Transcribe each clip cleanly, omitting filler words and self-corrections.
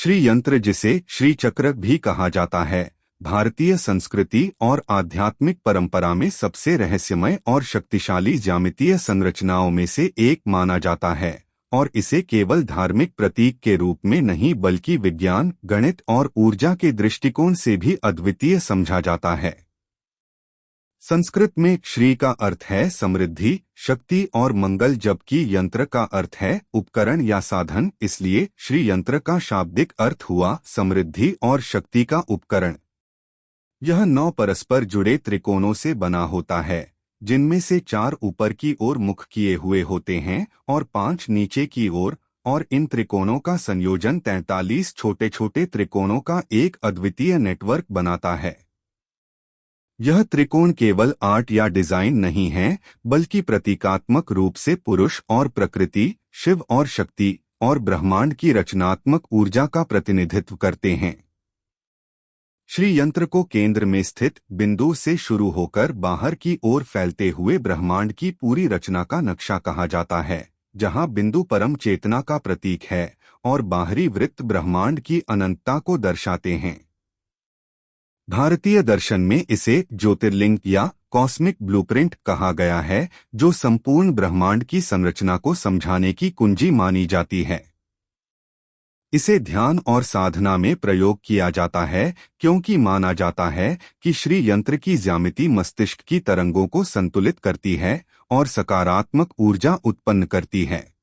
श्री यंत्र, जिसे श्री चक्र भी कहा जाता है, भारतीय संस्कृति और आध्यात्मिक परंपरा में सबसे रहस्यमय और शक्तिशाली ज्यामितीय संरचनाओं में से एक माना जाता है और इसे केवल धार्मिक प्रतीक के रूप में नहीं बल्कि विज्ञान, गणित और ऊर्जा के दृष्टिकोण से भी अद्वितीय समझा जाता है। संस्कृत में श्री का अर्थ है समृद्धि, शक्ति और मंगल, जबकि यंत्र का अर्थ है उपकरण या साधन। इसलिए श्री यंत्र का शाब्दिक अर्थ हुआ समृद्धि और शक्ति का उपकरण। यह 9 परस्पर जुड़े त्रिकोणों से बना होता है, जिनमें से 4 ऊपर की ओर मुख किए हुए होते हैं और 5 नीचे की ओर, और इन त्रिकोणों का संयोजन 43 छोटे छोटे त्रिकोणों का एक अद्वितीय नेटवर्क बनाता है। यह त्रिकोण केवल आर्ट या डिजाइन नहीं है, बल्कि प्रतीकात्मक रूप से पुरुष और प्रकृति, शिव और शक्ति और ब्रह्मांड की रचनात्मक ऊर्जा का प्रतिनिधित्व करते हैं। श्री यंत्र को केंद्र में स्थित बिंदु से शुरू होकर बाहर की ओर फैलते हुए ब्रह्मांड की पूरी रचना का नक्शा कहा जाता है, जहां बिंदु परम चेतना का प्रतीक है और बाहरी वृत्त ब्रह्मांड की अनंतता को दर्शाते हैं। भारतीय दर्शन में इसे ज्योतिर्लिंग या कॉस्मिक ब्लूप्रिंट कहा गया है, जो संपूर्ण ब्रह्मांड की संरचना को समझाने की कुंजी मानी जाती है। इसे ध्यान और साधना में प्रयोग किया जाता है, क्योंकि माना जाता है कि श्री यंत्र की ज्यामिति मस्तिष्क की तरंगों को संतुलित करती है और सकारात्मक ऊर्जा उत्पन्न करती है।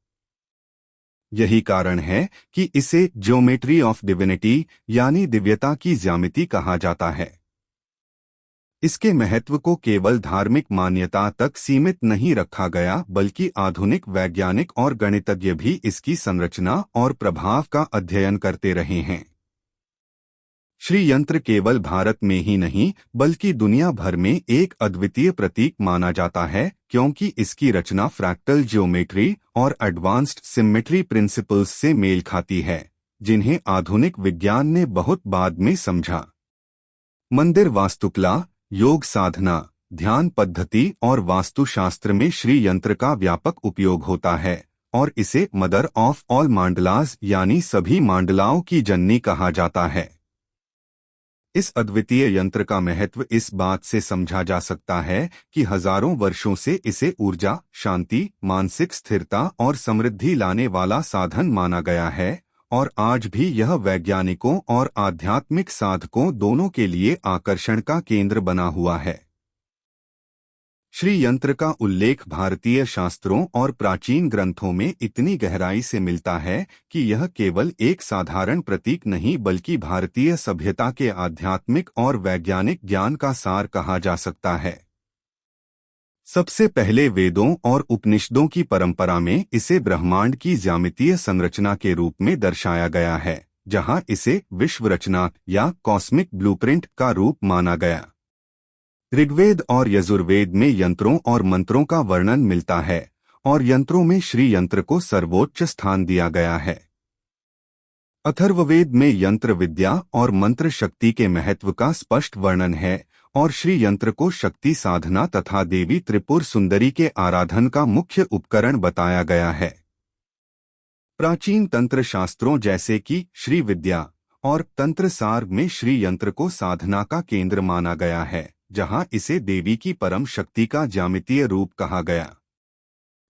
यही कारण है कि इसे ज्योमेट्री ऑफ डिविनिटी यानी दिव्यता की ज्यामिति कहा जाता है। इसके महत्व को केवल धार्मिक मान्यता तक सीमित नहीं रखा गया, बल्कि आधुनिक वैज्ञानिक और गणितज्ञ भी इसकी संरचना और प्रभाव का अध्ययन करते रहे हैं। श्री यंत्र केवल भारत में ही नहीं बल्कि दुनिया भर में एक अद्वितीय प्रतीक माना जाता है, क्योंकि इसकी रचना फ्रैक्टल ज्योमेट्री और एडवांस्ड सिमेट्री प्रिंसिपल्स से मेल खाती है, जिन्हें आधुनिक विज्ञान ने बहुत बाद में समझा। मंदिर वास्तुकला, योग साधना, ध्यान पद्धति और वास्तुशास्त्र में श्री यंत्र का व्यापक उपयोग होता है और इसे मदर ऑफ ऑल मांडलास यानी सभी मांडलाओं की जननी कहा जाता है। इस अद्वितीय यंत्र का महत्व इस बात से समझा जा सकता है कि हजारों वर्षों से इसे ऊर्जा, शांति, मानसिक स्थिरता और समृद्धि लाने वाला साधन माना गया है और आज भी यह वैज्ञानिकों और आध्यात्मिक साधकों दोनों के लिए आकर्षण का केंद्र बना हुआ है। श्री यंत्र का उल्लेख भारतीय शास्त्रों और प्राचीन ग्रंथों में इतनी गहराई से मिलता है कि यह केवल एक साधारण प्रतीक नहीं बल्कि भारतीय सभ्यता के आध्यात्मिक और वैज्ञानिक ज्ञान का सार कहा जा सकता है। सबसे पहले वेदों और उपनिषदों की परंपरा में इसे ब्रह्मांड की ज्यामितीय संरचना के रूप में दर्शाया गया है, जहां इसे विश्व रचना या कॉस्मिक ब्लूप्रिंट का रूप माना गया। ऋग्वेद और यजुर्वेद में यंत्रों और मंत्रों का वर्णन मिलता है और यंत्रों में श्री यंत्र को सर्वोच्च स्थान दिया गया है। अथर्ववेद में यंत्र विद्या और मंत्र शक्ति के महत्व का स्पष्ट वर्णन है और श्री यंत्र को शक्ति साधना तथा देवी त्रिपुर सुंदरी के आराधन का मुख्य उपकरण बताया गया है। प्राचीन तंत्र शास्त्रों जैसे कि श्री विद्या और तंत्र सार में श्री यंत्र को साधना का केंद्र माना गया है, जहां इसे देवी की परम शक्ति का ज्यामितीय रूप कहा गया।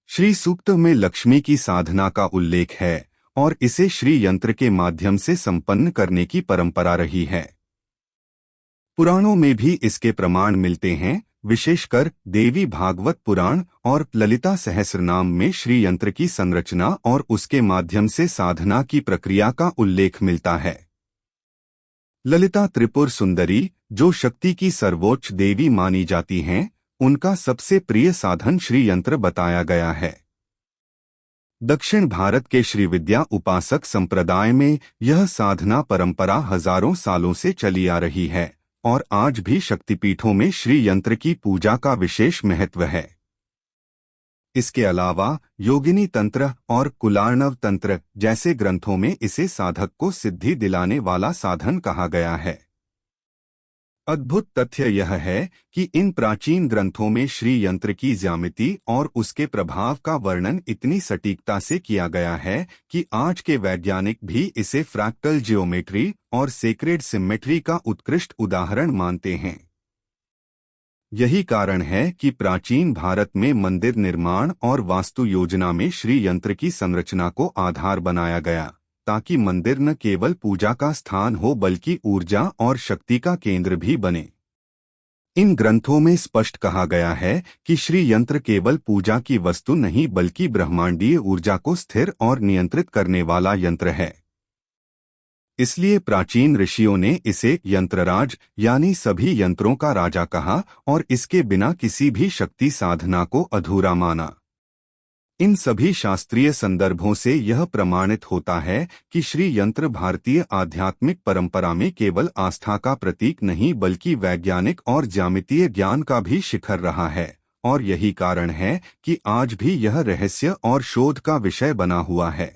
श्री सूक्त में लक्ष्मी की साधना का उल्लेख है और इसे श्री यंत्र के माध्यम से संपन्न करने की परंपरा रही है। पुराणों में भी इसके प्रमाण मिलते हैं, विशेषकर देवी भागवत पुराण और ललिता सहस्रनाम में श्री यंत्र की संरचना और उसके माध्यम से साधना की प्रक्रिया का उल्लेख मिलता है। ललिता त्रिपुर सुंदरी, जो शक्ति की सर्वोच्च देवी मानी जाती हैं, उनका सबसे प्रिय साधन श्री यंत्र बताया गया है। दक्षिण भारत के श्री विद्या उपासक संप्रदाय में यह साधना परंपरा हजारों सालों से चली आ रही है और आज भी शक्तिपीठों में श्री यंत्र की पूजा का विशेष महत्व है। इसके अलावा योगिनी तंत्र और कुलार्णव तंत्र जैसे ग्रंथों में इसे साधक को सिद्धि दिलाने वाला साधन कहा गया है। अद्भुत तथ्य यह है कि इन प्राचीन ग्रंथों में श्री यंत्र की ज्यामिति और उसके प्रभाव का वर्णन इतनी सटीकता से किया गया है कि आज के वैज्ञानिक भी इसे फ्रैक्टल जियोमेट्री और सेक्रेड सिमेट्री का उत्कृष्ट उदाहरण मानते हैं। यही कारण है कि प्राचीन भारत में मंदिर निर्माण और वास्तु योजना में श्री यंत्र की संरचना को आधार बनाया गया, ताकि मंदिर न केवल पूजा का स्थान हो बल्कि ऊर्जा और शक्ति का केंद्र भी बने। इन ग्रंथों में स्पष्ट कहा गया है कि श्री यंत्र केवल पूजा की वस्तु नहीं बल्कि ब्रह्मांडीय ऊर्जा को स्थिर और नियंत्रित करने वाला यंत्र है। इसलिए प्राचीन ऋषियों ने इसे यंत्रराज यानी सभी यंत्रों का राजा कहा और इसके बिना किसी भी शक्ति साधना को अधूरा माना। इन सभी शास्त्रीय संदर्भों से यह प्रमाणित होता है कि श्री यंत्र भारतीय आध्यात्मिक परंपरा में केवल आस्था का प्रतीक नहीं बल्कि वैज्ञानिक और ज्यामितीय ज्ञान का भी शिखर रहा है, और यही कारण है कि आज भी यह रहस्य और शोध का विषय बना हुआ है।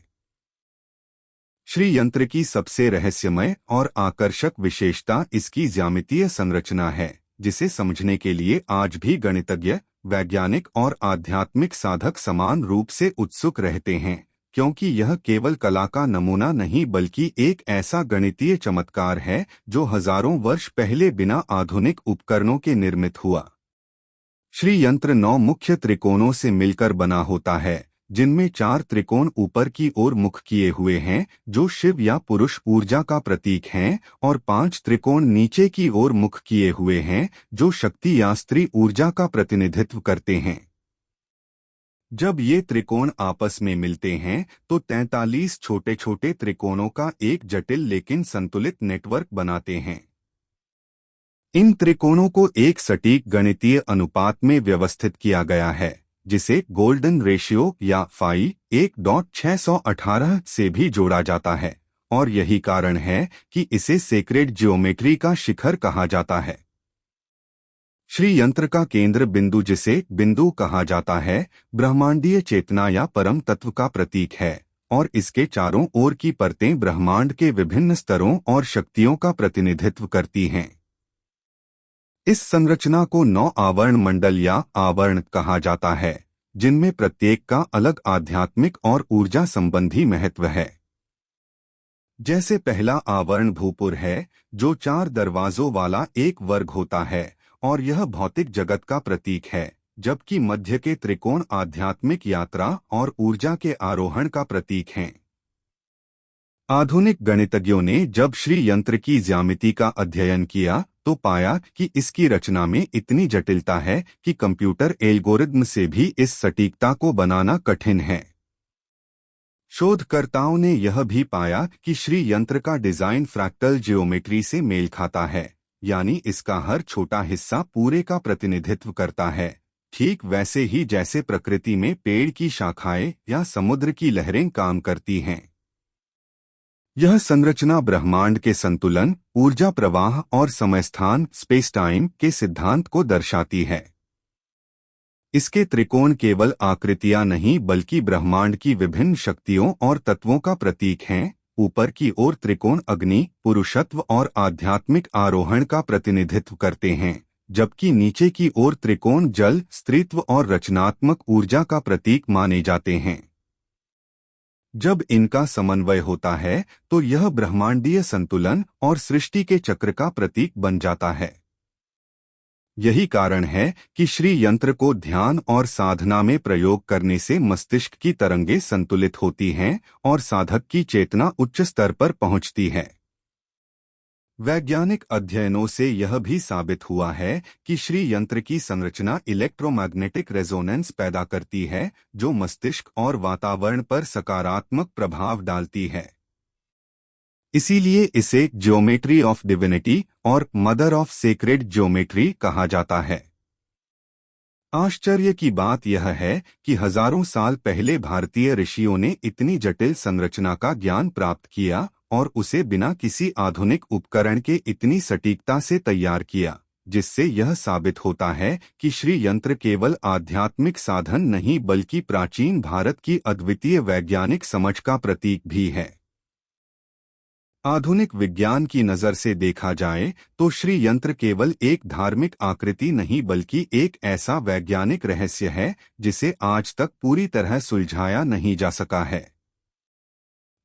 श्री यंत्र की सबसे रहस्यमय और आकर्षक विशेषता इसकी ज्यामितीय संरचना है, जिसे समझने के लिए आज भी गणितज्ञ, वैज्ञानिक और आध्यात्मिक साधक समान रूप से उत्सुक रहते हैं, क्योंकि यह केवल कला का नमूना नहीं बल्कि एक ऐसा गणितीय चमत्कार है जो हजारों वर्ष पहले बिना आधुनिक उपकरणों के निर्मित हुआ। श्री यंत्र 9 मुख्य त्रिकोणों से मिलकर बना होता है, जिनमें 4 त्रिकोण ऊपर की ओर मुख किए हुए हैं जो शिव या पुरुष ऊर्जा का प्रतीक हैं, और 5 त्रिकोण नीचे की ओर मुख किए हुए हैं जो शक्ति या स्त्री ऊर्जा का प्रतिनिधित्व करते हैं। जब ये त्रिकोण आपस में मिलते हैं तो 43 छोटे छोटे त्रिकोणों का एक जटिल लेकिन संतुलित नेटवर्क बनाते हैं। इन त्रिकोणों को एक सटीक गणितीय अनुपात में व्यवस्थित किया गया है, जिसे गोल्डन रेशियो या फाई 1.618 से भी जोड़ा जाता है, और यही कारण है कि इसे सेक्रेड जियोमेट्री का शिखर कहा जाता है। श्री यंत्र का केंद्र बिंदु, जिसे बिंदु कहा जाता है, ब्रह्मांडीय चेतना या परम तत्व का प्रतीक है, और इसके चारों ओर की परतें ब्रह्मांड के विभिन्न स्तरों और शक्तियों का प्रतिनिधित्व करती हैं। इस संरचना को 9 आवरण मंडल या आवरण कहा जाता है, जिनमें प्रत्येक का अलग आध्यात्मिक और ऊर्जा संबंधी महत्व है। जैसे पहला आवरण भूपुर है, जो 4 दरवाजों वाला एक वर्ग होता है और यह भौतिक जगत का प्रतीक है, जबकि मध्य के त्रिकोण आध्यात्मिक यात्रा और ऊर्जा के आरोहण का प्रतीक हैं। आधुनिक गणितज्ञों ने जब श्री यंत्र की ज्यामिति का अध्ययन किया तो पाया कि इसकी रचना में इतनी जटिलता है कि कंप्यूटर एल्गोरिदम से भी इस सटीकता को बनाना कठिन है। शोधकर्ताओं ने यह भी पाया कि श्री यंत्र का डिजाइन फ्रैक्टल जियोमेट्री से मेल खाता है, यानी इसका हर छोटा हिस्सा पूरे का प्रतिनिधित्व करता है, ठीक वैसे ही जैसे प्रकृति में पेड़ की शाखाएं या समुद्र की लहरें काम करती हैं। यह संरचना ब्रह्मांड के संतुलन, ऊर्जा प्रवाह और समय स्थान स्पेस टाइम के सिद्धांत को दर्शाती है। इसके त्रिकोण केवल आकृतियां नहीं बल्कि ब्रह्मांड की विभिन्न शक्तियों और तत्वों का प्रतीक हैं। ऊपर की ओर त्रिकोण अग्नि, पुरुषत्व और आध्यात्मिक आरोहण का प्रतिनिधित्व करते हैं, जबकि नीचे की ओर त्रिकोण जल, स्त्रीत्व और रचनात्मक ऊर्जा का प्रतीक माने जाते हैं। जब इनका समन्वय होता है तो यह ब्रह्मांडीय संतुलन और सृष्टि के चक्र का प्रतीक बन जाता है। यही कारण है कि श्री यंत्र को ध्यान और साधना में प्रयोग करने से मस्तिष्क की तरंगें संतुलित होती हैं और साधक की चेतना उच्च स्तर पर पहुंचती है। वैज्ञानिक अध्ययनों से यह भी साबित हुआ है कि श्री यंत्र की संरचना इलेक्ट्रोमैग्नेटिक रेजोनेंस पैदा करती है, जो मस्तिष्क और वातावरण पर सकारात्मक प्रभाव डालती है। इसीलिए इसे ज्योमेट्री ऑफ डिविनिटी और मदर ऑफ सेक्रेड ज्योमेट्री कहा जाता है। आश्चर्य की बात यह है कि हजारों साल पहले भारतीय ऋषियों ने इतनी जटिल संरचना का ज्ञान प्राप्त किया और उसे बिना किसी आधुनिक उपकरण के इतनी सटीकता से तैयार किया, जिससे यह साबित होता है कि श्री यंत्र केवल आध्यात्मिक साधन नहीं बल्कि प्राचीन भारत की अद्वितीय वैज्ञानिक समझ का प्रतीक भी है। आधुनिक विज्ञान की नज़र से देखा जाए तो श्री यंत्र केवल एक धार्मिक आकृति नहीं बल्कि एक ऐसा वैज्ञानिक रहस्य है जिसे आज तक पूरी तरह सुलझाया नहीं जा सका है।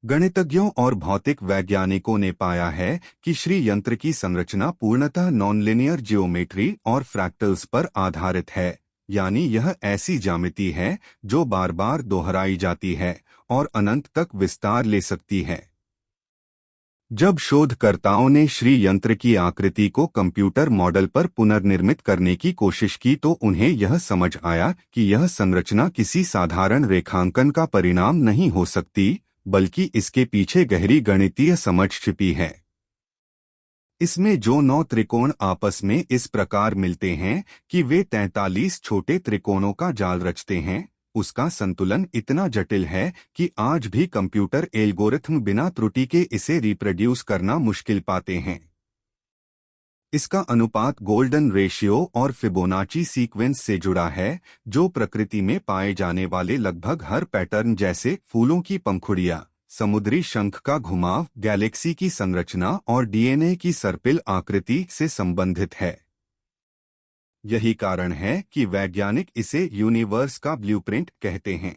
गणितज्ञों और भौतिक वैज्ञानिकों ने पाया है कि श्री यंत्र की संरचना पूर्णतः नॉनलिनियर जियोमेट्री और फ्रैक्टल्स पर आधारित है, यानी यह ऐसी ज्यामिति है जो बार बार दोहराई जाती है और अनंत तक विस्तार ले सकती है। जब शोधकर्ताओं ने श्री यंत्र की आकृति को कंप्यूटर मॉडल पर पुनर्निर्मित करने की कोशिश की तो उन्हें यह समझ आया कि यह संरचना किसी साधारण रेखांकन का परिणाम नहीं हो सकती, बल्कि इसके पीछे गहरी गणितीय समझ छिपी है। इसमें जो 9 त्रिकोण आपस में इस प्रकार मिलते हैं कि वे 43 छोटे त्रिकोणों का जाल रचते हैं, उसका संतुलन इतना जटिल है कि आज भी कंप्यूटर एल्गोरिथम बिना त्रुटि के इसे रिप्रोड्यूस करना मुश्किल पाते हैं। इसका अनुपात गोल्डन रेशियो और फिबोनाची सीक्वेंस से जुड़ा है, जो प्रकृति में पाए जाने वाले लगभग हर पैटर्न जैसे फूलों की पंखुड़ियां, समुद्री शंख का घुमाव, गैलेक्सी की संरचना और डीएनए की सर्पिल आकृति से संबंधित है। यही कारण है कि वैज्ञानिक इसे यूनिवर्स का ब्लूप्रिंट कहते हैं।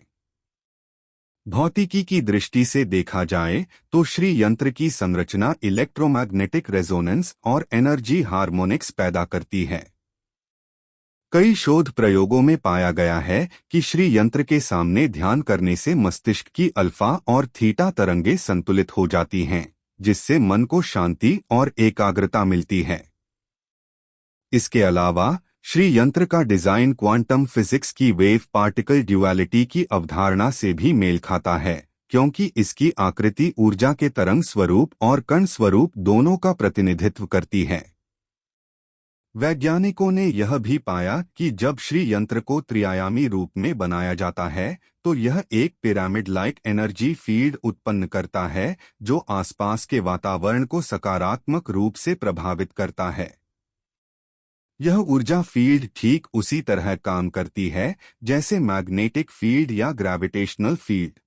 भौतिकी की दृष्टि से देखा जाए तो श्री यंत्र की संरचना इलेक्ट्रोमैग्नेटिक रेजोनेंस और एनर्जी हार्मोनिक्स पैदा करती है। कई शोध प्रयोगों में पाया गया है कि श्री यंत्र के सामने ध्यान करने से मस्तिष्क की अल्फा और थीटा तरंगें संतुलित हो जाती हैं, जिससे मन को शांति और एकाग्रता मिलती है। इसके अलावा श्री यंत्र का डिजाइन क्वांटम फिजिक्स की वेव पार्टिकल ड्युअलिटी की अवधारणा से भी मेल खाता है, क्योंकि इसकी आकृति ऊर्जा के तरंग स्वरूप और कण स्वरूप दोनों का प्रतिनिधित्व करती है। वैज्ञानिकों ने यह भी पाया कि जब श्री यंत्र को त्रिआयामी रूप में बनाया जाता है तो यह एक पिरामिड लाइक एनर्जी फील्ड उत्पन्न करता है, जो आसपास के वातावरण को सकारात्मक रूप से प्रभावित करता है। यह ऊर्जा फील्ड ठीक उसी तरह काम करती है जैसे मैग्नेटिक फील्ड या ग्रेविटेशनल फील्ड।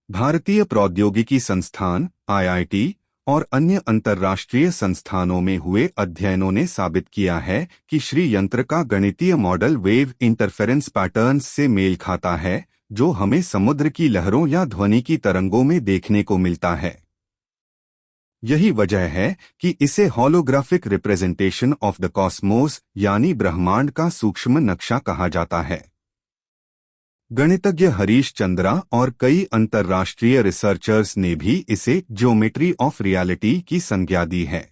भारतीय प्रौद्योगिकी संस्थान (IIT) और अन्य अंतर्राष्ट्रीय संस्थानों में हुए अध्ययनों ने साबित किया है कि श्री यंत्र का गणितीय मॉडल वेव इंटरफेरेंस पैटर्न्स से मेल खाता है, जो हमें समुद्र की लहरों या ध्वनि की तरंगों में देखने को मिलता है। यही वजह है कि इसे holographic representation of the Cosmos यानी ब्रह्मांड का सूक्ष्म नक्शा कहा जाता है। गणितज्ञ हरीश चंद्रा और कई अंतर्राष्ट्रीय रिसर्चर्स ने भी इसे ज्योमेट्री ऑफ रियलिटी की संज्ञा दी है।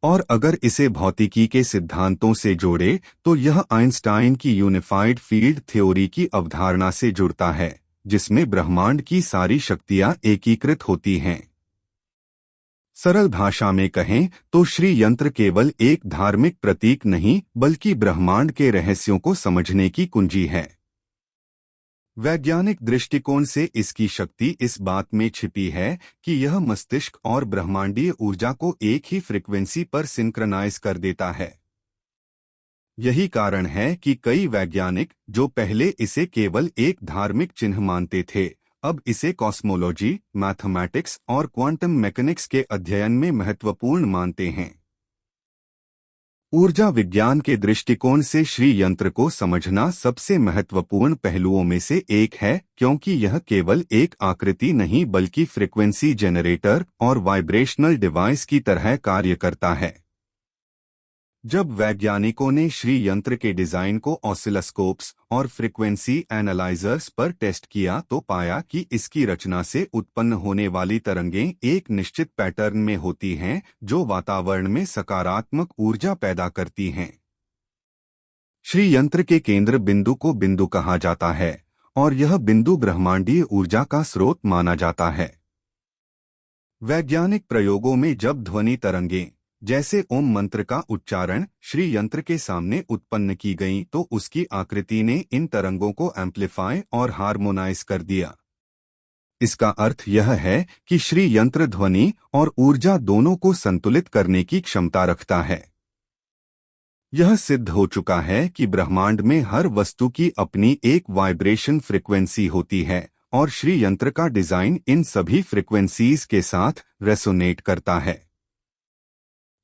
और अगर इसे भौतिकी के सिद्धांतों से जोड़े तो यह आइंस्टाइन की यूनिफाइड फील्ड थ्योरी की अवधारणा से जुड़ता है, जिसमें ब्रह्मांड की सारी शक्तियां एकीकृत होती हैं। सरल भाषा में कहें तो श्री यंत्र केवल एक धार्मिक प्रतीक नहीं बल्कि ब्रह्मांड के रहस्यों को समझने की कुंजी है। वैज्ञानिक दृष्टिकोण से इसकी शक्ति इस बात में छिपी है कि यह मस्तिष्क और ब्रह्मांडीय ऊर्जा को एक ही फ्रीक्वेंसी पर सिंक्रनाइज कर देता है। यही कारण है कि कई वैज्ञानिक जो पहले इसे केवल एक धार्मिक चिन्ह मानते थे, अब इसे कॉस्मोलॉजी, मैथमेटिक्स और क्वांटम मैकेनिक्स के अध्ययन में महत्वपूर्ण मानते हैं। ऊर्जा विज्ञान के दृष्टिकोण से श्री यंत्र को समझना सबसे महत्वपूर्ण पहलुओं में से एक है, क्योंकि यह केवल एक आकृति नहीं बल्कि फ्रीक्वेंसी जनरेटर और वाइब्रेशनल डिवाइस की तरह कार्य करता है। जब वैज्ञानिकों ने श्री यंत्र के डिजाइन को ऑसिलोस्कोप्स और फ्रीक्वेंसी एनालाइजर्स पर टेस्ट किया तो पाया कि इसकी रचना से उत्पन्न होने वाली तरंगें एक निश्चित पैटर्न में होती हैं, जो वातावरण में सकारात्मक ऊर्जा पैदा करती हैं। श्री यंत्र के केंद्र बिंदु को बिंदु कहा जाता है और यह बिंदु ब्रह्मांडीय ऊर्जा का स्रोत माना जाता है। वैज्ञानिक प्रयोगों में जब ध्वनि तरंगें जैसे ओम मंत्र का उच्चारण श्री यंत्र के सामने उत्पन्न की गई तो उसकी आकृति ने इन तरंगों को एम्प्लीफाई और हार्मोनाइज कर दिया। इसका अर्थ यह है कि श्री यंत्र ध्वनि और ऊर्जा दोनों को संतुलित करने की क्षमता रखता है। यह सिद्ध हो चुका है कि ब्रह्मांड में हर वस्तु की अपनी एक वाइब्रेशन फ्रीक्वेंसी होती है और श्री यंत्र का डिजाइन इन सभी फ्रिक्वेंसीज के साथ रेसोनेट करता है।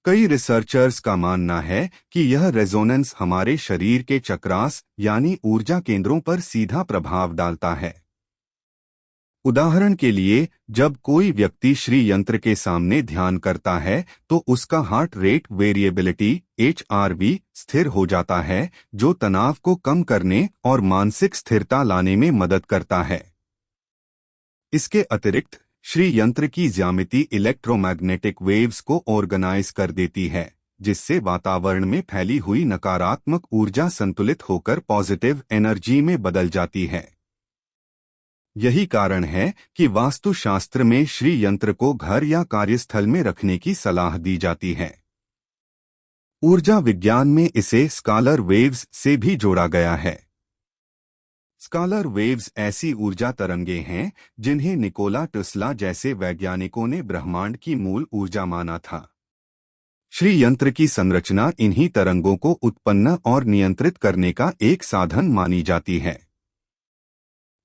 कई रिसर्चर्स का मानना है कि यह रेजोनेंस हमारे शरीर के चक्रास यानी ऊर्जा केंद्रों पर सीधा प्रभाव डालता है। उदाहरण के लिए, जब कोई व्यक्ति श्री यंत्र के सामने ध्यान करता है तो उसका हार्ट रेट वेरिएबिलिटी HRV स्थिर हो जाता है, जो तनाव को कम करने और मानसिक स्थिरता लाने में मदद करता है। इसके अतिरिक्त श्री यंत्र की ज्यामिति इलेक्ट्रोमैग्नेटिक वेव्स को ऑर्गेनाइज कर देती है, जिससे वातावरण में फैली हुई नकारात्मक ऊर्जा संतुलित होकर पॉजिटिव एनर्जी में बदल जाती है। यही कारण है कि वास्तुशास्त्र में श्री यंत्र को घर या कार्यस्थल में रखने की सलाह दी जाती है। ऊर्जा विज्ञान में इसे स्कालर वेव्स से भी जोड़ा गया है। स्कालर वेव्स ऐसी ऊर्जा तरंगे हैं जिन्हें निकोला टेस्ला जैसे वैज्ञानिकों ने ब्रह्मांड की मूल ऊर्जा माना था। श्री यंत्र की संरचना इन्हीं तरंगों को उत्पन्न और नियंत्रित करने का एक साधन मानी जाती है।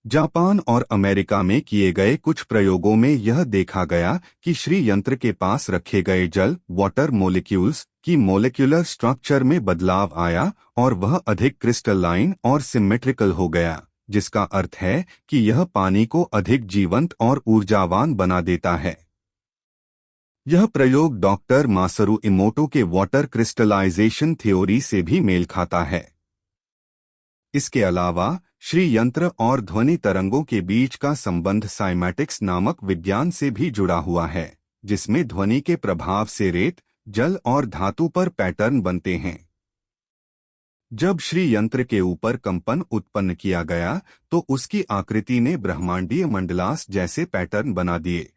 जापान और अमेरिका में किए गए कुछ प्रयोगों में यह देखा गया कि श्री यंत्र के पास रखे गए जल वाटर मोलिक्यूल्स की मोलिक्यूलर स्ट्रक्चर में बदलाव आया और वह अधिक क्रिस्टलाइन और सिमेट्रिकल हो गया, जिसका अर्थ है कि यह पानी को अधिक जीवंत और ऊर्जावान बना देता है। यह प्रयोग डॉक्टर मासरू इमोटो के वाटर क्रिस्टलाइजेशन थ्योरी से भी मेल खाता है। इसके अलावा श्री यंत्र और ध्वनि तरंगों के बीच का संबंध साइमैटिक्स नामक विज्ञान से भी जुड़ा हुआ है, जिसमें ध्वनि के प्रभाव से रेत, जल और धातु पर पैटर्न बनते हैं। जब श्री यंत्र के ऊपर कंपन उत्पन्न किया गया तो उसकी आकृति ने ब्रह्मांडीय मंडलास जैसे पैटर्न बना दिए।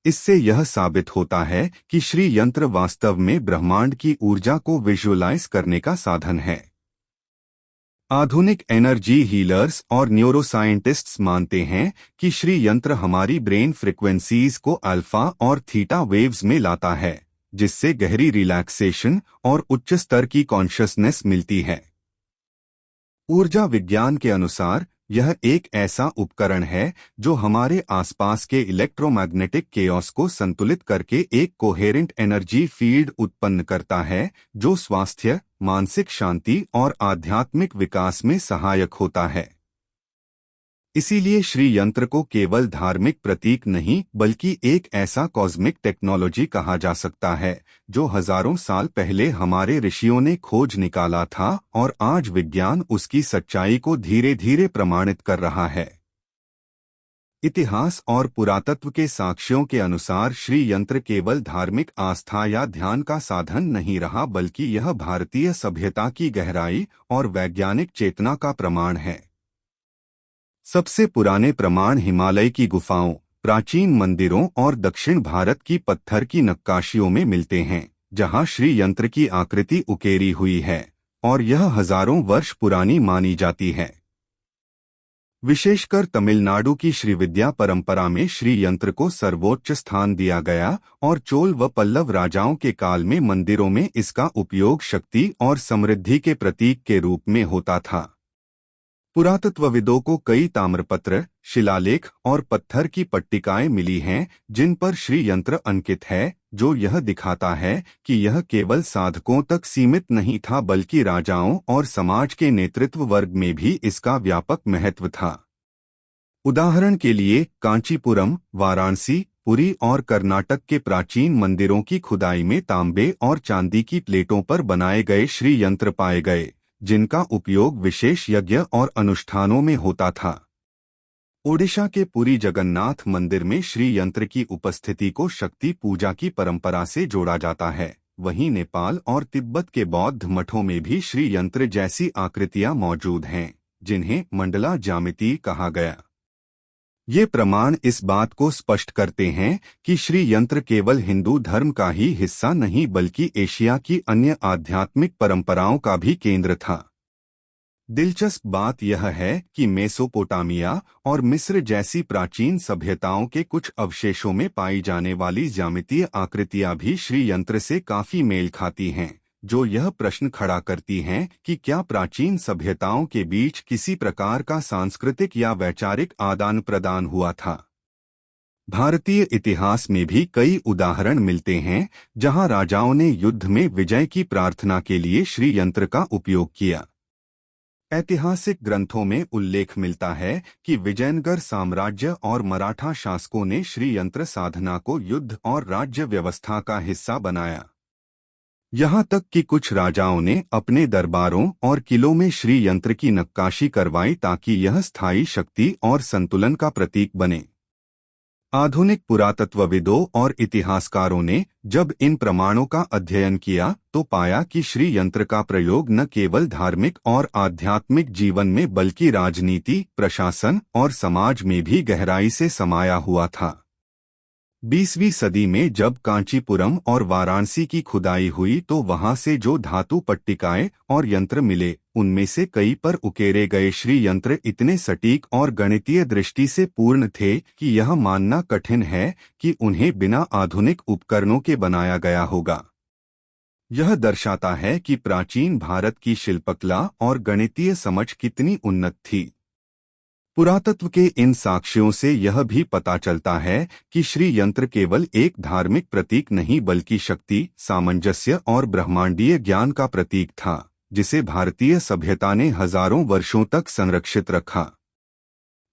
इससे यह साबित होता है कि श्री यंत्र वास्तव में ब्रह्मांड की ऊर्जा को विजुअलाइज करने का साधन है। आधुनिक एनर्जी हीलर्स और न्यूरोसाइंटिस्ट्स मानते हैं कि श्री यंत्र हमारी ब्रेन फ्रिक्वेंसीज को अल्फा और थीटा वेव्स में लाता है, जिससे गहरी रिलैक्सेशन और उच्च स्तर की कॉन्शसनेस मिलती है। ऊर्जा विज्ञान के अनुसार यह एक ऐसा उपकरण है जो हमारे आसपास के इलेक्ट्रोमैग्नेटिक केओस को संतुलित करके एक कोहेरेंट एनर्जी फील्ड उत्पन्न करता है, जो स्वास्थ्य, मानसिक शांति और आध्यात्मिक विकास में सहायक होता है। इसीलिए श्री यंत्र को केवल धार्मिक प्रतीक नहीं बल्कि एक ऐसा कॉस्मिक टेक्नोलॉजी कहा जा सकता है जो हजारों साल पहले हमारे ऋषियों ने खोज निकाला था और आज विज्ञान उसकी सच्चाई को धीरे धीरे प्रमाणित कर रहा है। इतिहास और पुरातत्व के साक्ष्यों के अनुसार श्री यंत्र केवल धार्मिक आस्था या ध्यान का साधन नहीं रहा, बल्कि यह भारतीय सभ्यता की गहराई और वैज्ञानिक चेतना का प्रमाण है। सबसे पुराने प्रमाण हिमालय की गुफाओं, प्राचीन मंदिरों और दक्षिण भारत की पत्थर की नक्काशियों में मिलते हैं, जहां श्री यंत्र की आकृति उकेरी हुई है और यह हजारों वर्ष पुरानी मानी जाती है। विशेषकर तमिलनाडु की श्रीविद्या परंपरा में श्री यंत्र को सर्वोच्च स्थान दिया गया और चोल व पल्लव राजाओं के काल में मंदिरों में इसका उपयोग शक्ति और समृद्धि के प्रतीक के रूप में होता था। पुरातत्वविदों को कई ताम्रपत्र, शिलालेख और पत्थर की पट्टिकाएं मिली हैं जिन पर श्री यंत्र अंकित है, जो यह दिखाता है कि यह केवल साधकों तक सीमित नहीं था बल्कि राजाओं और समाज के नेतृत्व वर्ग में भी इसका व्यापक महत्व था। उदाहरण के लिए कांचीपुरम, वाराणसी, पुरी और कर्नाटक के प्राचीन मंदिरों की खुदाई में तांबे और चांदी की प्लेटों पर बनाए गए श्री यंत्र पाए गए, जिनका उपयोग विशेष यज्ञ और अनुष्ठानों में होता था। ओडिशा के पुरी जगन्नाथ मंदिर में श्री यंत्र की उपस्थिति को शक्ति पूजा की परंपरा से जोड़ा जाता है। वहीं नेपाल और तिब्बत के बौद्ध मठों में भी श्री यंत्र जैसी आकृतियां मौजूद हैं, जिन्हें मंडला ज्यामिति कहा गया। ये प्रमाण इस बात को स्पष्ट करते हैं कि श्री यंत्र केवल हिंदू धर्म का ही हिस्सा नहीं बल्कि एशिया की अन्य आध्यात्मिक परंपराओं का भी केंद्र था। दिलचस्प बात यह है कि मेसोपोटामिया और मिस्र जैसी प्राचीन सभ्यताओं के कुछ अवशेषों में पाई जाने वाली ज्यामितीय आकृतियां भी श्री यंत्र से काफी मेल खाती हैं, जो यह प्रश्न खड़ा करती हैं कि क्या प्राचीन सभ्यताओं के बीच किसी प्रकार का सांस्कृतिक या वैचारिक आदान प्रदान हुआ था। भारतीय इतिहास में भी कई उदाहरण मिलते हैं जहां राजाओं ने युद्ध में विजय की प्रार्थना के लिए श्री यंत्र का उपयोग किया। ऐतिहासिक ग्रंथों में उल्लेख मिलता है कि विजयनगर साम्राज्य और मराठा शासकों ने श्री यंत्र साधना को युद्ध और राज्य व्यवस्था का हिस्सा बनाया। यहाँ तक कि कुछ राजाओं ने अपने दरबारों और किलों में श्री यंत्र की नक्काशी करवाई ताकि यह स्थायी शक्ति और संतुलन का प्रतीक बने। आधुनिक पुरातत्वविदों और इतिहासकारों ने जब इन प्रमाणों का अध्ययन किया तो पाया कि श्री यंत्र का प्रयोग न केवल धार्मिक और आध्यात्मिक जीवन में बल्कि राजनीति, प्रशासन और समाज में भी गहराई से समाया हुआ था। 20वीं सदी में जब कांचीपुरम और वाराणसी की खुदाई हुई तो वहां से जो धातु पट्टिकाएं और यंत्र मिले उनमें से कई पर उकेरे गए श्री यंत्र इतने सटीक और गणितीय दृष्टि से पूर्ण थे कि यह मानना कठिन है कि उन्हें बिना आधुनिक उपकरणों के बनाया गया होगा। यह दर्शाता है कि प्राचीन भारत की शिल्पकला और गणितीय समझ कितनी उन्नत थी। पुरातत्व के इन साक्ष्यों से यह भी पता चलता है कि श्री यंत्र केवल एक धार्मिक प्रतीक नहीं बल्कि शक्ति, सामंजस्य और ब्रह्मांडीय ज्ञान का प्रतीक था, जिसे भारतीय सभ्यता ने हजारों वर्षों तक संरक्षित रखा।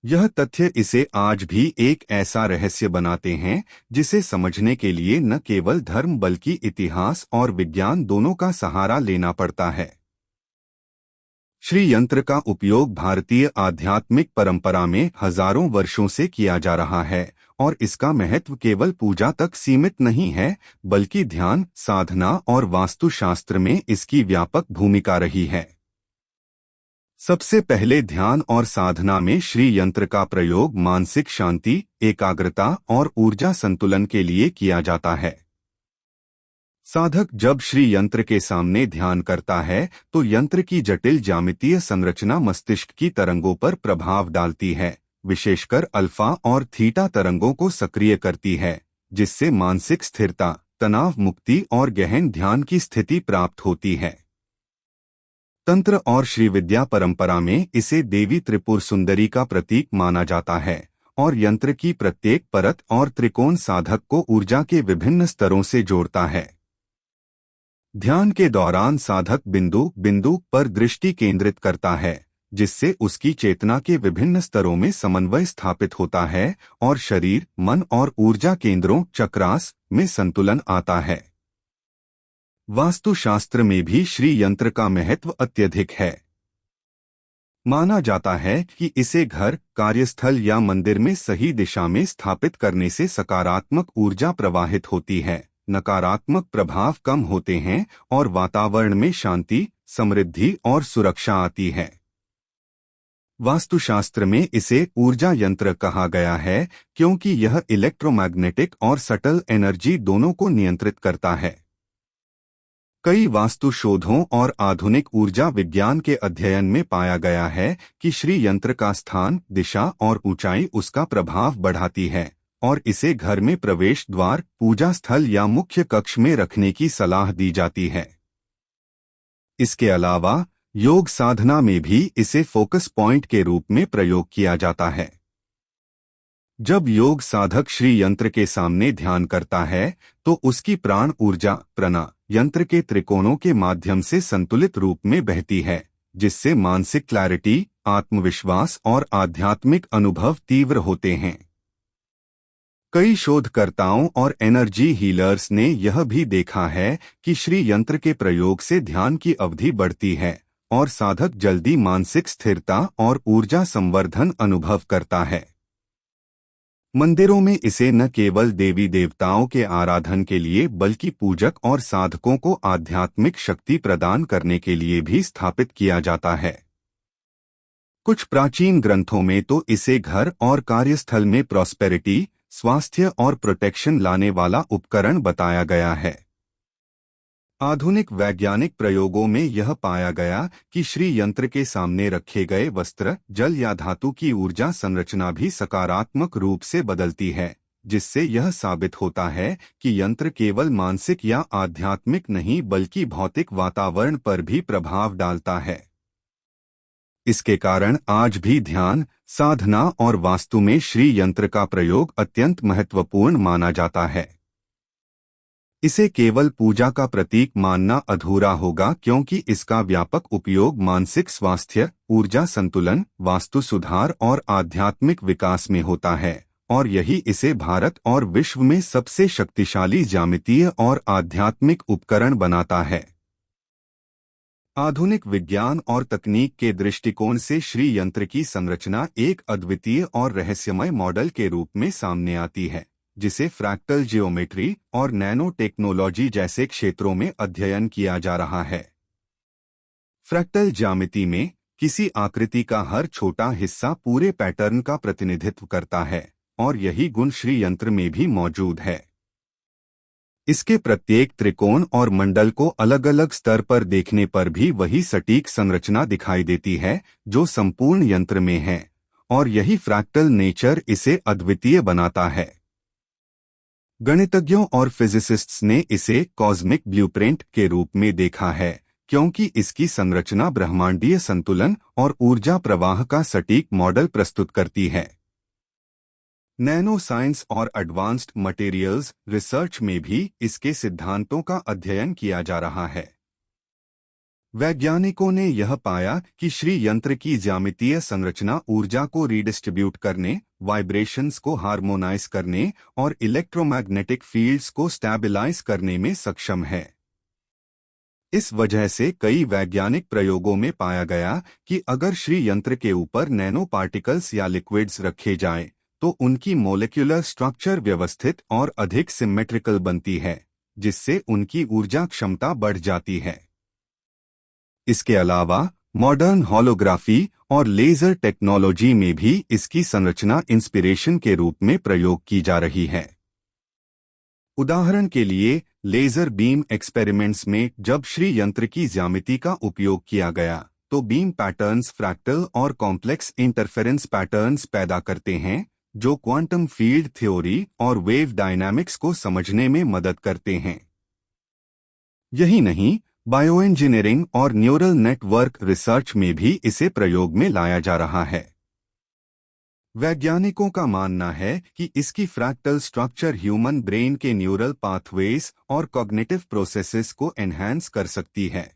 यह तथ्य इसे आज भी एक ऐसा रहस्य बनाते हैं जिसे समझने के लिए न केवल धर्म बल्कि इतिहास और विज्ञान दोनों का सहारा लेना पड़ता है। श्री यंत्र का उपयोग भारतीय आध्यात्मिक परंपरा में हजारों वर्षों से किया जा रहा है और इसका महत्व केवल पूजा तक सीमित नहीं है बल्कि ध्यान, साधना और वास्तुशास्त्र में इसकी व्यापक भूमिका रही है। सबसे पहले ध्यान और साधना में श्री यंत्र का प्रयोग मानसिक शांति, एकाग्रता और ऊर्जा संतुलन के लिए किया जाता है। साधक जब श्री यंत्र के सामने ध्यान करता है तो यंत्र की जटिल ज्यामितीय संरचना मस्तिष्क की तरंगों पर प्रभाव डालती है, विशेषकर अल्फा और थीटा तरंगों को सक्रिय करती है, जिससे मानसिक स्थिरता, तनाव मुक्ति और गहन ध्यान की स्थिति प्राप्त होती है। तंत्र और श्रीविद्या परंपरा में इसे देवी त्रिपुर सुंदरी का प्रतीक माना जाता है और यंत्र की प्रत्येक परत और त्रिकोण साधक को ऊर्जा के विभिन्न स्तरों से जोड़ता है। ध्यान के दौरान साधक बिंदु पर दृष्टि केंद्रित करता है, जिससे उसकी चेतना के विभिन्न स्तरों में समन्वय स्थापित होता है और शरीर, मन और ऊर्जा केंद्रों चक्रास में संतुलन आता है। वास्तुशास्त्र में भी श्री यंत्र का महत्व अत्यधिक है। माना जाता है कि इसे घर, कार्यस्थल या मंदिर में सही दिशा में स्थापित करने से सकारात्मक ऊर्जा प्रवाहित होती है, नकारात्मक प्रभाव कम होते हैं और वातावरण में शांति, समृद्धि और सुरक्षा आती है। वास्तुशास्त्र में इसे ऊर्जा यंत्र कहा गया है क्योंकि यह इलेक्ट्रोमैग्नेटिक और सटल एनर्जी दोनों को नियंत्रित करता है। कई वास्तु शोधों और आधुनिक ऊर्जा विज्ञान के अध्ययन में पाया गया है कि श्री यंत्र का स्थान, दिशा और ऊंचाई उसका प्रभाव बढ़ाती है और इसे घर में प्रवेश द्वार, पूजा स्थल या मुख्य कक्ष में रखने की सलाह दी जाती है। इसके अलावा योग साधना में भी इसे फोकस पॉइंट के रूप में प्रयोग किया जाता है। जब योग साधक श्री यंत्र के सामने ध्यान करता है तो उसकी प्राण ऊर्जा प्रणा यंत्र के त्रिकोणों के माध्यम से संतुलित रूप में बहती है, जिससे मानसिक क्लैरिटी, आत्मविश्वास और आध्यात्मिक अनुभव तीव्र होते हैं। कई शोधकर्ताओं और एनर्जी हीलर्स ने यह भी देखा है कि श्री यंत्र के प्रयोग से ध्यान की अवधि बढ़ती है और साधक जल्दी मानसिक स्थिरता और ऊर्जा संवर्धन अनुभव करता है। मंदिरों में इसे न केवल देवी देवताओं के आराधन के लिए बल्कि पूजक और साधकों को आध्यात्मिक शक्ति प्रदान करने के लिए भी स्थापित किया जाता है। कुछ प्राचीन ग्रंथों में तो इसे घर और कार्यस्थल में प्रॉस्पेरिटी, स्वास्थ्य और प्रोटेक्शन लाने वाला उपकरण बताया गया है। आधुनिक वैज्ञानिक प्रयोगों में यह पाया गया कि श्री यंत्र के सामने रखे गए वस्त्र, जल या धातु की ऊर्जा संरचना भी सकारात्मक रूप से बदलती है, जिससे यह साबित होता है कि यंत्र केवल मानसिक या आध्यात्मिक नहीं बल्कि भौतिक वातावरण पर भी प्रभाव डालता है। इसके कारण आज भी ध्यान, साधना और वास्तु में श्री यंत्र का प्रयोग अत्यंत महत्वपूर्ण माना जाता है। इसे केवल पूजा का प्रतीक मानना अधूरा होगा, क्योंकि इसका व्यापक उपयोग मानसिक स्वास्थ्य, ऊर्जा संतुलन, वास्तु सुधार और आध्यात्मिक विकास में होता है, और यही इसे भारत और विश्व में सबसे शक्तिशाली ज्यामितीय और आध्यात्मिक उपकरण बनाता है। आधुनिक विज्ञान और तकनीक के दृष्टिकोण से श्री यंत्र की संरचना एक अद्वितीय और रहस्यमय मॉडल के रूप में सामने आती है, जिसे फ्रैक्टल जियोमेट्री और नैनो टेक्नोलॉजी जैसे क्षेत्रों में अध्ययन किया जा रहा है। फ्रैक्टल ज्यामिति में किसी आकृति का हर छोटा हिस्सा पूरे पैटर्न का प्रतिनिधित्व करता है, और यही गुण श्री यंत्र में भी मौजूद है। इसके प्रत्येक त्रिकोण और मंडल को अलग अलग स्तर पर देखने पर भी वही सटीक संरचना दिखाई देती है जो संपूर्ण यंत्र में है, और यही फ्रैक्टल नेचर इसे अद्वितीय बनाता है। गणितज्ञों और फिजिसिस्ट्स ने इसे कॉस्मिक ब्लूप्रिंट के रूप में देखा है, क्योंकि इसकी संरचना ब्रह्मांडीय संतुलन और ऊर्जा प्रवाह का सटीक मॉडल प्रस्तुत करती है। नैनो साइंस और एडवांस्ड मटेरियल्स रिसर्च में भी इसके सिद्धांतों का अध्ययन किया जा रहा है। वैज्ञानिकों ने यह पाया कि श्री यंत्र की ज्यामितीय संरचना ऊर्जा को रीडिस्ट्रीब्यूट करने, वाइब्रेशंस को हार्मोनाइज करने और इलेक्ट्रोमैग्नेटिक फील्ड्स को स्टैबिलाइज करने में सक्षम है। इस वजह से कई वैज्ञानिक प्रयोगों में पाया गया कि अगर श्री यंत्र के ऊपर नैनो पार्टिकल्स या लिक्विड्स रखे जाएं, तो उनकी मॉलिक्यूलर स्ट्रक्चर व्यवस्थित और अधिक सिमेट्रिकल बनती है, जिससे उनकी ऊर्जा क्षमता बढ़ जाती है। इसके अलावा मॉडर्न होलोग्राफी और लेजर टेक्नोलॉजी में भी इसकी संरचना इंस्पिरेशन के रूप में प्रयोग की जा रही है। उदाहरण के लिए लेजर बीम एक्सपेरिमेंट्स में जब श्री यंत्र की ज्यामिति का उपयोग किया गया, तो बीम पैटर्न्स फ्रैक्टल और कॉम्प्लेक्स इंटरफेरेंस पैटर्न्स पैदा करते हैं, जो क्वांटम फील्ड थ्योरी और वेव डायनामिक्स को समझने में मदद करते हैं। यही नहीं, बायोइंजीनियरिंग और न्यूरल नेटवर्क रिसर्च में भी इसे प्रयोग में लाया जा रहा है। वैज्ञानिकों का मानना है कि इसकी फ्रैक्टल स्ट्रक्चर ह्यूमन ब्रेन के न्यूरल पाथवेज और कॉग्निटिव प्रोसेसेस को एनहांस कर सकती है।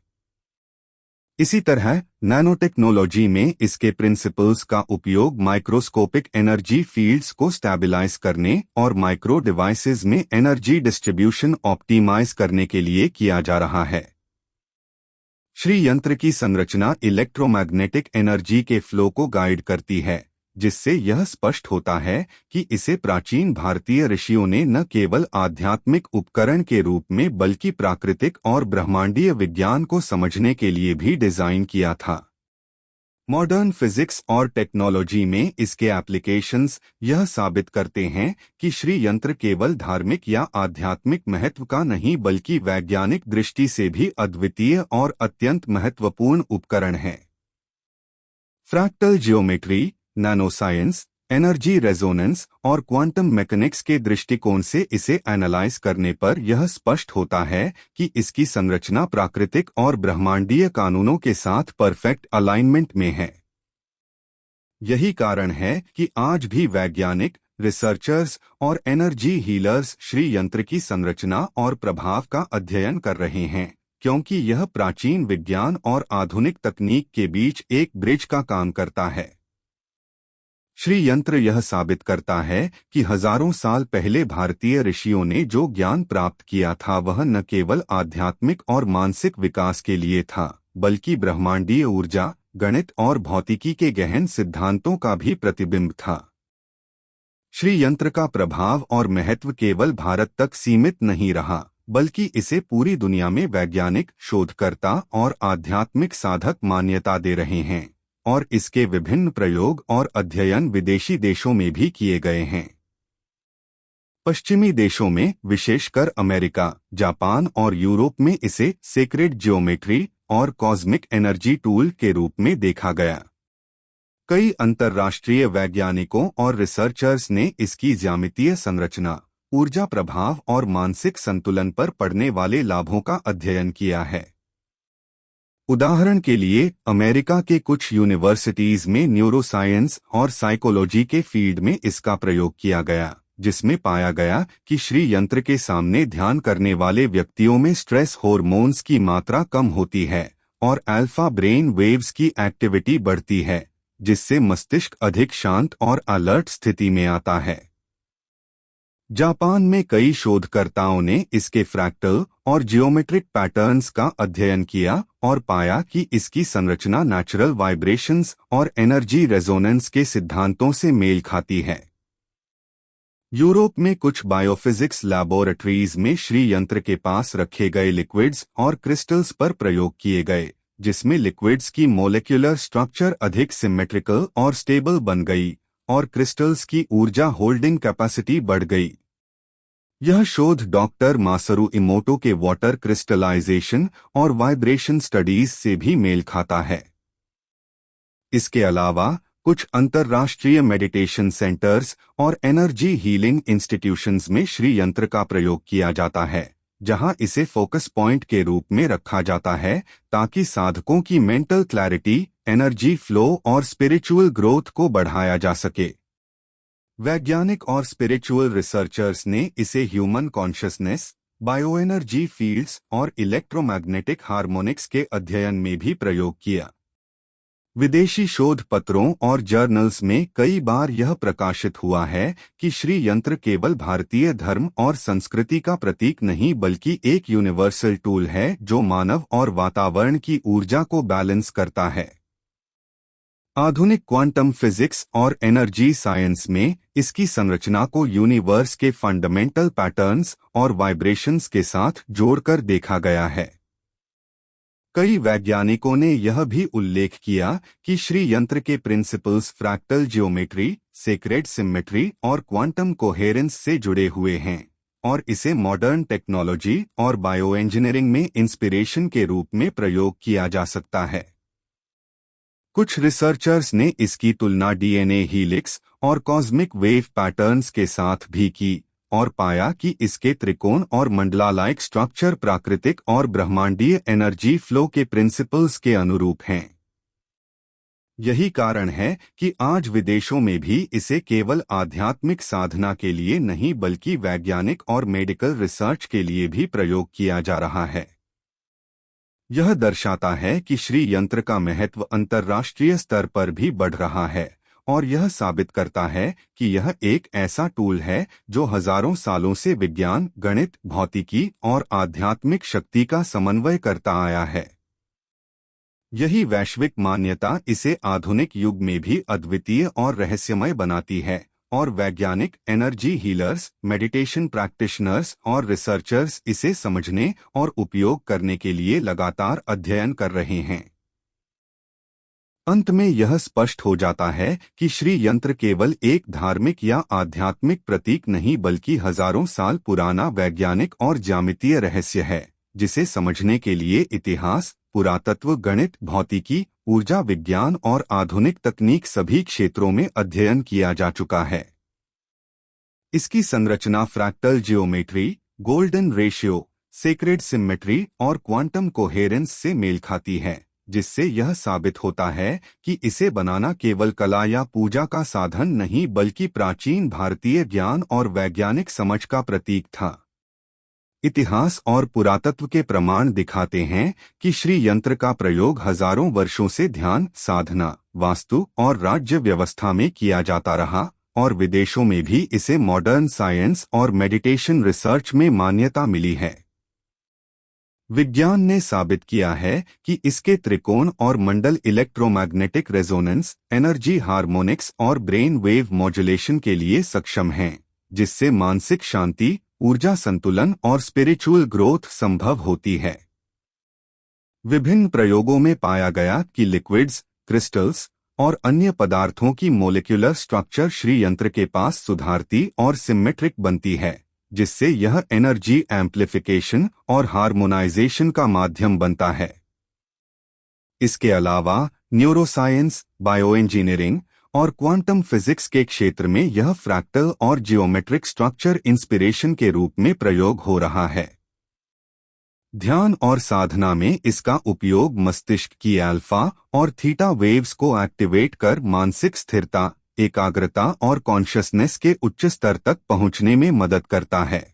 इसी तरह नैनो टेक्नोलॉजी में इसके प्रिंसिपल्स का उपयोग माइक्रोस्कोपिक एनर्जी फील्ड्स को स्टैबिलाइज करने और माइक्रो डिवाइसेस में एनर्जी डिस्ट्रीब्यूशन ऑप्टिमाइज करने के लिए किया जा रहा है। श्री यंत्र की संरचना इलेक्ट्रोमैग्नेटिक एनर्जी के फ्लो को गाइड करती है, जिससे यह स्पष्ट होता है कि इसे प्राचीन भारतीय ऋषियों ने न केवल आध्यात्मिक उपकरण के रूप में बल्कि प्राकृतिक और ब्रह्मांडीय विज्ञान को समझने के लिए भी डिजाइन किया था। मॉडर्न फिजिक्स और टेक्नोलॉजी में इसके एप्लीकेशंस यह साबित करते हैं कि श्री यंत्र केवल धार्मिक या आध्यात्मिक महत्व का नहीं बल्कि वैज्ञानिक दृष्टि से भी अद्वितीय और अत्यंत महत्वपूर्ण उपकरण है। Fractal geometry, nano science, energy resonance और क्वांटम मैकेनिक्स के दृष्टिकोण से इसे एनालाइज करने पर यह स्पष्ट होता है कि इसकी संरचना प्राकृतिक और ब्रह्मांडीय कानूनों के साथ परफेक्ट अलाइनमेंट में है। यही कारण है कि आज भी वैज्ञानिक, रिसर्चर्स और एनर्जी हीलर्स श्री यंत्र की संरचना और प्रभाव का अध्ययन कर रहे हैं, क्योंकि यह प्राचीन विज्ञान और आधुनिक तकनीक के बीच एक ब्रिज का काम करता है। श्री यंत्र यह साबित करता है कि हजारों साल पहले भारतीय ऋषियों ने जो ज्ञान प्राप्त किया था वह न केवल आध्यात्मिक और मानसिक विकास के लिए था, बल्कि ब्रह्मांडीय ऊर्जा, गणित और भौतिकी के गहन सिद्धांतों का भी प्रतिबिंब था। श्री यंत्र का प्रभाव और महत्व केवल भारत तक सीमित नहीं रहा, बल्कि इसे पूरी दुनिया में वैज्ञानिक, शोधकर्ता और आध्यात्मिक साधक मान्यता दे रहे हैं, और इसके विभिन्न प्रयोग और अध्ययन विदेशी देशों में भी किए गए हैं। पश्चिमी देशों में, विशेषकर अमेरिका, जापान और यूरोप में इसे सेक्रेड ज्योमेट्री और कॉस्मिक एनर्जी टूल के रूप में देखा गया। कई अंतर्राष्ट्रीय वैज्ञानिकों और रिसर्चर्स ने इसकी ज्यामितीय संरचना, ऊर्जा प्रभाव और मानसिक संतुलन पर पड़ने वाले लाभों का अध्ययन किया है। उदाहरण के लिए, अमेरिका के कुछ यूनिवर्सिटीज में न्यूरोसाइंस और साइकोलॉजी के फील्ड में इसका प्रयोग किया गया, जिसमें पाया गया कि श्री यंत्र के सामने ध्यान करने वाले व्यक्तियों में स्ट्रेस हार्मोन्स की मात्रा कम होती है और अल्फा ब्रेन वेव्स की एक्टिविटी बढ़ती है, जिससे मस्तिष्क अधिक शांत और अलर्ट स्थिति में आता है। जापान में कई शोधकर्ताओं ने इसके फ्रैक्टल और जियोमेट्रिक पैटर्न्स का अध्ययन किया और पाया कि इसकी संरचना नेचुरल वाइब्रेशंस और एनर्जी रेजोनेंस के सिद्धांतों से मेल खाती है। यूरोप में कुछ बायोफिजिक्स लैबोरेटरीज में श्री यंत्र के पास रखे गए लिक्विड्स और क्रिस्टल्स पर प्रयोग किए गए, जिसमें लिक्विड्स की मोलेक्युलर स्ट्रक्चर अधिक सिमेट्रिकल और स्टेबल बन गई और क्रिस्टल्स की ऊर्जा होल्डिंग कैपेसिटी बढ़ गई। यह शोध डॉक्टर मासरू इमोटो के वाटर क्रिस्टलाइजेशन और वाइब्रेशन स्टडीज से भी मेल खाता है। इसके अलावा कुछ अंतर्राष्ट्रीय मेडिटेशन सेंटर्स और एनर्जी हीलिंग इंस्टीट्यूशंस में श्री यंत्र का प्रयोग किया जाता है, जहां इसे फोकस पॉइंट के रूप में रखा जाता है ताकि साधकों की मेंटल क्लैरिटी, एनर्जी फ्लो और स्पिरिचुअल ग्रोथ को बढ़ाया जा सके। वैज्ञानिक और स्पिरिचुअल रिसर्चर्स ने इसे ह्यूमन कॉन्शियसनेस, बायोएनर्जी फील्ड्स और इलेक्ट्रोमैग्नेटिक हार्मोनिक्स के अध्ययन में भी प्रयोग किया। विदेशी शोध पत्रों और जर्नल्स में कई बार यह प्रकाशित हुआ है कि श्री यंत्र केवल भारतीय धर्म और संस्कृति का प्रतीक नहीं बल्कि एक यूनिवर्सल टूल है जो मानव और वातावरण की ऊर्जा को बैलेंस करता है। आधुनिक क्वांटम फिजिक्स और एनर्जी साइंस में इसकी संरचना को यूनिवर्स के फंडामेंटल पैटर्न्स और वाइब्रेशंस के साथ जोड़कर देखा गया है। कई वैज्ञानिकों ने यह भी उल्लेख किया कि श्री यंत्र के principles fractal geometry, sacred symmetry और क्वांटम कोहेरेंस से जुड़े हुए हैं और इसे मॉडर्न टेक्नोलॉजी और बायोइंजीनियरिंग में इंस्पिरेशन के रूप में प्रयोग किया जा सकता है। कुछ रिसर्चर्स ने इसकी तुलना डीएनए हीलिक्स और कॉस्मिक वेव पैटर्न्स के साथ भी की और पाया कि इसके त्रिकोण और मंडला-लाइक स्ट्रक्चर प्राकृतिक और ब्रह्मांडीय एनर्जी फ्लो के प्रिंसिपल्स के अनुरूप हैं। यही कारण है कि आज विदेशों में भी इसे केवल आध्यात्मिक साधना के लिए नहीं बल्कि वैज्ञानिक और मेडिकल रिसर्च के लिए भी प्रयोग किया जा रहा है। यह दर्शाता है कि श्री यंत्र का महत्व अंतर्राष्ट्रीय स्तर पर भी बढ़ रहा है और यह साबित करता है कि यह एक ऐसा टूल है जो हजारों सालों से विज्ञान, गणित, भौतिकी और आध्यात्मिक शक्ति का समन्वय करता आया है। यही वैश्विक मान्यता इसे आधुनिक युग में भी अद्वितीय और रहस्यमय बनाती है और वैज्ञानिक, एनर्जी हीलर्स, मेडिटेशन प्रैक्टिशनर्स और रिसर्चर्स इसे समझने और उपयोग करने के लिए लगातार अध्ययन कर रहे हैं। अंत में यह स्पष्ट हो जाता है कि श्री यंत्र केवल एक धार्मिक या आध्यात्मिक प्रतीक नहीं बल्कि हजारों साल पुराना वैज्ञानिक और ज्यामितीय रहस्य है, जिसे समझने के लिए इतिहास, पुरातत्व, गणित, भौतिकी, ऊर्जा विज्ञान और आधुनिक तकनीक सभी क्षेत्रों में अध्ययन किया जा चुका है। इसकी संरचना fractal geometry, golden ratio, sacred symmetry और क्वांटम कोहेरेंस से मेल खाती है, जिससे यह साबित होता है कि इसे बनाना केवल कला या पूजा का साधन नहीं बल्कि प्राचीन भारतीय ज्ञान और वैज्ञानिक समझ का प्रतीक था। इतिहास और पुरातत्व के प्रमाण दिखाते हैं कि श्री यंत्र का प्रयोग हजारों वर्षों से ध्यान, साधना, वास्तु और राज्य व्यवस्था में किया जाता रहा और विदेशों में भी इसे मॉडर्न साइंस और मेडिटेशन रिसर्च में मान्यता मिली है। विज्ञान ने साबित किया है कि इसके त्रिकोण और मंडल इलेक्ट्रोमैग्नेटिक रेजोनेंस, एनर्जी हार्मोनिक्स और ब्रेन वेव मॉड्यूलेशन के लिए सक्षम हैं, जिससे मानसिक शांति, ऊर्जा संतुलन और स्पिरिचुअल ग्रोथ संभव होती है। विभिन्न प्रयोगों में पाया गया कि लिक्विड्स, क्रिस्टल्स और अन्य पदार्थों की मोलेक्युलर स्ट्रक्चर श्री यंत्र के पास सुधारती और सिमेट्रिक बनती है, जिससे यह एनर्जी एम्प्लीफिकेशन और हार्मोनाइजेशन का माध्यम बनता है। इसके अलावा न्यूरोसाइंस, बायोइंजीनियरिंग और क्वांटम फिजिक्स के क्षेत्र में यह फ्रैक्टल और जियोमेट्रिक स्ट्रक्चर इंस्पिरेशन के रूप में प्रयोग हो रहा है। ध्यान और साधना में इसका उपयोग मस्तिष्क की अल्फा और थीटा वेव्स को एक्टिवेट कर मानसिक स्थिरता, एकाग्रता और कॉन्शसनेस के उच्च स्तर तक पहुंचने में मदद करता है।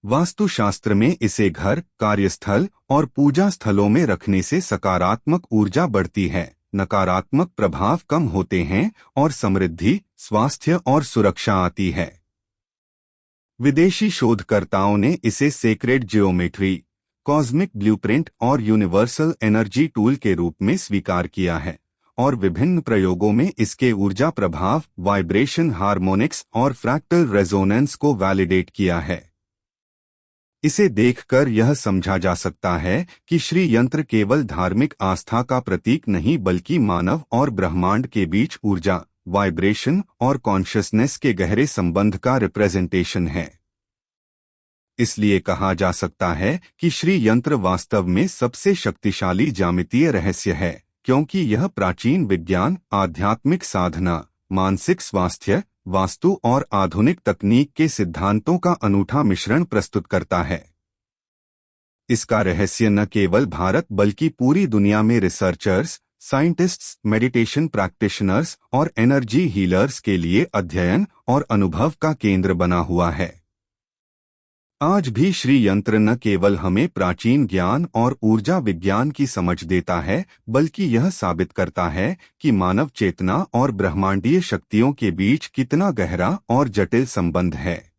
वास्तुशास्त्र में इसे घर, कार्यस्थल और पूजा स्थलों में रखने से सकारात्मक ऊर्जा बढ़ती है, नकारात्मक प्रभाव कम होते हैं और समृद्धि, स्वास्थ्य और सुरक्षा आती है। विदेशी शोधकर्ताओं ने इसे सेक्रेड जियोमेट्री, कॉस्मिक ब्लूप्रिंट और यूनिवर्सल एनर्जी टूल के रूप में स्वीकार किया है और विभिन्न प्रयोगों में इसके ऊर्जा प्रभाव, वाइब्रेशन हार्मोनिक्स और फ्रैक्टल रेजोनेंस को वैलिडेट किया है। इसे देखकर यह समझा जा सकता है कि श्री यंत्र केवल धार्मिक आस्था का प्रतीक नहीं बल्कि मानव और ब्रह्मांड के बीच ऊर्जा, वाइब्रेशन और कॉन्शसनेस के गहरे संबंध का रिप्रेजेंटेशन है। इसलिए कहा जा सकता है कि श्री यंत्र वास्तव में सबसे शक्तिशाली ज्यामितीय रहस्य है, क्योंकि यह प्राचीन विज्ञान, आध्यात्मिक साधना, मानसिक स्वास्थ्य, वास्तु और आधुनिक तकनीक के सिद्धांतों का अनूठा मिश्रण प्रस्तुत करता है। इसका रहस्य न केवल भारत बल्कि पूरी दुनिया में रिसर्चर्स, साइंटिस्ट्स, मेडिटेशन प्रैक्टिशनर्स और एनर्जी हीलर्स के लिए अध्ययन और अनुभव का केंद्र बना हुआ है। आज भी श्री यंत्र न केवल हमें प्राचीन ज्ञान और ऊर्जा विज्ञान की समझ देता है, बल्कि यह साबित करता है कि मानव चेतना और ब्रह्मांडीय शक्तियों के बीच कितना गहरा और जटिल संबंध है।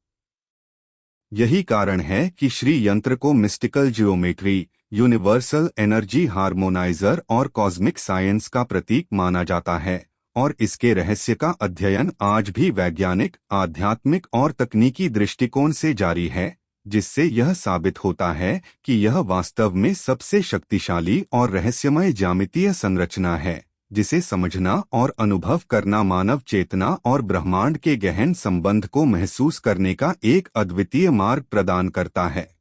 यही कारण है कि श्री यंत्र को मिस्टिकल जियोमेट्री, यूनिवर्सल एनर्जी हार्मोनाइजर और कॉस्मिक साइंस का प्रतीक माना जाता है और इसके रहस्य का अध्ययन आज भी वैज्ञानिक, आध्यात्मिक और तकनीकी दृष्टिकोण से जारी है, जिससे यह साबित होता है कि यह वास्तव में सबसे शक्तिशाली और रहस्यमय ज्यामितीय संरचना है, जिसे समझना और अनुभव करना मानव चेतना और ब्रह्मांड के गहन संबंध को महसूस करने का एक अद्वितीय मार्ग प्रदान करता है।